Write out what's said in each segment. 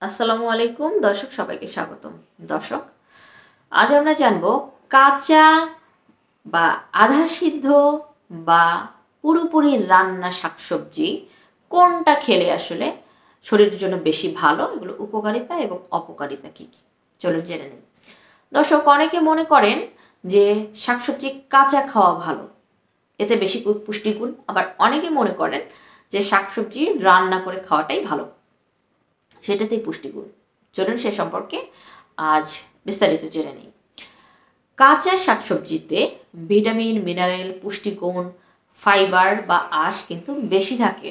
আসসালামু আলাইকুম দর্শক, সবাইকে স্বাগতম। দর্শক, আজ আমরা জানব কাঁচা বা আধা সিদ্ধ বা পুরোপুরি রান্না শাকসবজি কোনটা খেলে আসলে শরীরের জন্য বেশি ভালো, এগুলো উপকারিতা এবং অপকারিতা কী কী, চলুন জেনে নিন। দর্শক, অনেকে মনে করেন যে শাকসবজি কাঁচা খাওয়া ভালো, এতে বেশি পুষ্টিগুণ। আবার অনেকে মনে করেন যে শাকসবজি রান্না করে খাওয়াটাই ভালো, সেটাতেই পুষ্টিগুণ। চলুন সে সম্পর্কে আজ বিস্তারিত জেনে নিই। কাঁচা শাকসবজিতে ভিটামিন, মিনারেল, পুষ্টিগুণ, ফাইবার বা আঁশ কিন্তু বেশি থাকে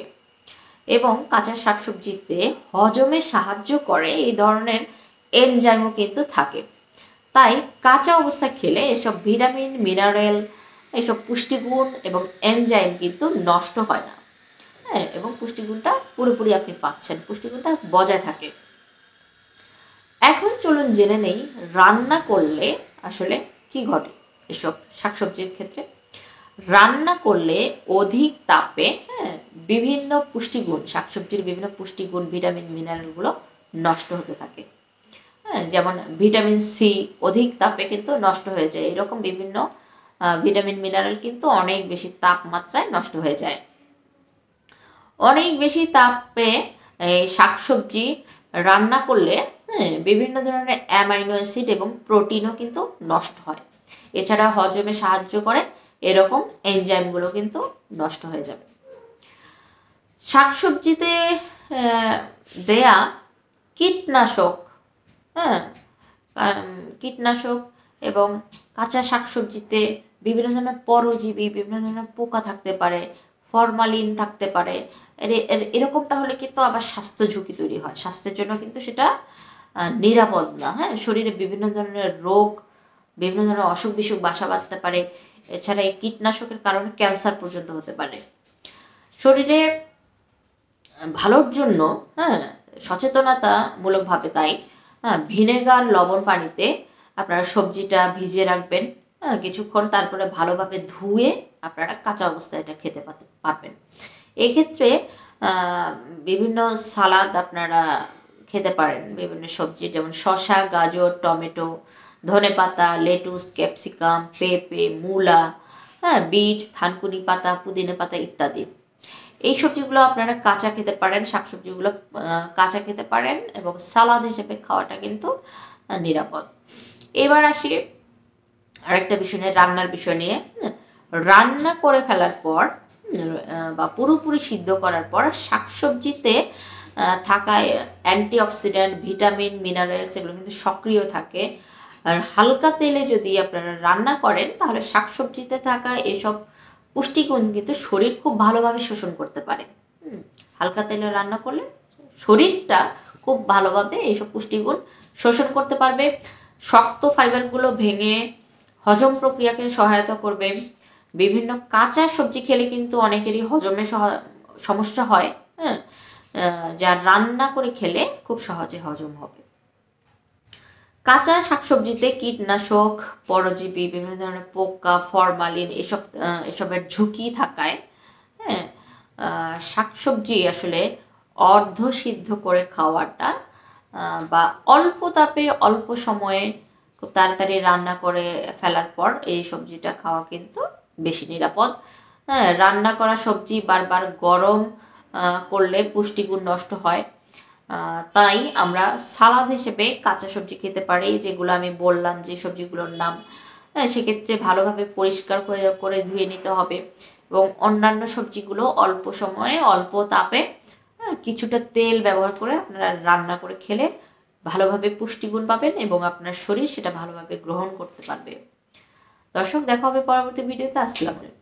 এবং কাঁচা শাকসবজিতে হজমে সাহায্য করে এই ধরনের এনজাইমও কিন্তু থাকে। তাই কাঁচা অবস্থায় খেলে এসব ভিটামিন, মিনারেল, এসব পুষ্টিগুণ এবং এনজাইম কিন্তু নষ্ট হয় না। হ্যাঁ, এবং পুষ্টিগুণটা পুরোপুরি আপনি পাচ্ছেন, পুষ্টিগুণটা বজায় থাকে। এখন চলুন জেনে নেই রান্না করলে আসলে কি ঘটে এসব শাকসবজির ক্ষেত্রে। রান্না করলে অধিক তাপে বিভিন্ন পুষ্টিগুণ, শাকসবজির বিভিন্ন পুষ্টিগুণ, ভিটামিন, মিনারেলগুলো নষ্ট হতে থাকে। যেমন ভিটামিন সি অধিক তাপে কিন্তু নষ্ট হয়ে যায়, এরকম বিভিন্ন ভিটামিন, মিনারেল কিন্তু অনেক বেশি তাপমাত্রায় নষ্ট হয়ে যায়। অনেক বেশি তাপে শাকসবজি রান্না করলে বিভিন্ন ধরনের অ্যামাইনো অ্যাসিড এবং প্রোটিনও কিন্তু নষ্ট হয়। এছাড়া হজমে সাহায্য করে এরকম এনজাইমগুলো কিন্তু নষ্ট হয়ে যাবে। শাকসবজিতে দেয়া কীটনাশক, কীটনাশক এবং কাঁচা শাকসবজিতে বিভিন্ন ধরনের পরজীবী, বিভিন্ন ধরনের পোকা থাকতে পারে, ফরমালিন থাকতে পারে। এরকমটা হলে কিন্তু আবার স্বাস্থ্য ঝুঁকি তৈরি হয়, স্বাস্থ্যের জন্য কিন্তু সেটা নিরাপদ না। শরীরে বিভিন্ন ধরনের রোগ, বিভিন্ন ধরনের অসুখ বিসুখ বাসা বাঁধতে পারে। এছাড়া এই কীটনাশকের কারণে ক্যান্সার পর্যন্ত হতে পারে। শরীরে ভালোর জন্য সচেতনতামূলকভাবে তাই ভিনেগার, লবণ পানিতে আপনারা সবজিটা ভিজিয়ে রাখবেন কিছুক্ষণ, তারপরে ভালোভাবে ধুয়ে আপনারা কাঁচা অবস্থায় এটা খেতে পারবেন। এক্ষেত্রে বিভিন্ন সালাদ আপনারা খেতে পারেন, বিভিন্ন সবজি যেমন শসা, গাজর, টমেটো, ধনেপাতা, লেটুস, ক্যাপসিকাম, পেঁপে, মূলা, বিট, থানকুনি পাতা, পুদিনা পাতা ইত্যাদি। এই সবজিগুলো আপনারা কাঁচা খেতে পারেন, শাকসবজিগুলো কাঁচা খেতে পারেন এবং সালাদ হিসেবে খাওয়াটা কিন্তু নিরাপদ। এবার আসি আরেকটা বিষয় নিয়ে, রান্নার বিষয় নিয়ে। রান্না করে ফেলার পর বা পুরোপুরি সিদ্ধ করার পর শাকসবজিতে থাকা অ্যান্টিঅক্সিডেন্ট, ভিটামিন, মিনারেলস এগুলো কিন্তু সক্রিয় থাকে। আর হালকা তেলে যদি আপনারা রান্না করেন তাহলে শাকসবজিতে থাকা এসব পুষ্টিগুণ কিন্তু শরীর খুব ভালোভাবে শোষণ করতে পারে। হালকা তেলে রান্না করলে শরীরটা খুব ভালোভাবে এইসব পুষ্টিগুণ শোষণ করতে পারবে। শক্ত ফাইবারগুলো ভেঙে হজম প্রক্রিয়াকে সহায়তা করবে। বিভিন্ন কাঁচা সবজি খেলে কিন্তু অনেকেরই হজমে সমস্যা হয়, যা রান্না করে খেলে খুব সহজে হজম হবে। কাঁচা শাকসবজিতে কীটনাশক, পরজীবী, বিভিন্ন ধরনের পোকা, ফরমালিন এসবের ঝুঁকি থাকায় শাকসবজি আসলে অর্ধ সিদ্ধ করে খাওয়াটা বা অল্প তাপে অল্প সময়ে খুব তাড়াতাড়ি রান্না করে ফেলার পর এই সবজিটা খাওয়া কিন্তু বেশি নিরাপদ। রান্না করা সবজি বারবার গরম করলে পুষ্টিগুণ নষ্ট হয়। তাই আমরা সালাদ হিসেবে কাঁচা সবজি খেতে পারি, যেগুলো আমি বললাম যে সবজিগুলোর নাম। সেক্ষেত্রে ভালোভাবে পরিষ্কার করে ধুয়ে নিতে হবে এবং অন্যান্য সবজিগুলো অল্প সময়ে অল্প তাপে কিছুটা তেল ব্যবহার করে আপনারা রান্না করে খেলে ভালোভাবে পুষ্টিগুণ পাবেন এবং আপনার শরীর সেটা ভালোভাবে গ্রহণ করতে পারবে। দর্শক, দেখা হবে পরবর্তী ভিডিওতে। আসসালামু আলাইকুম।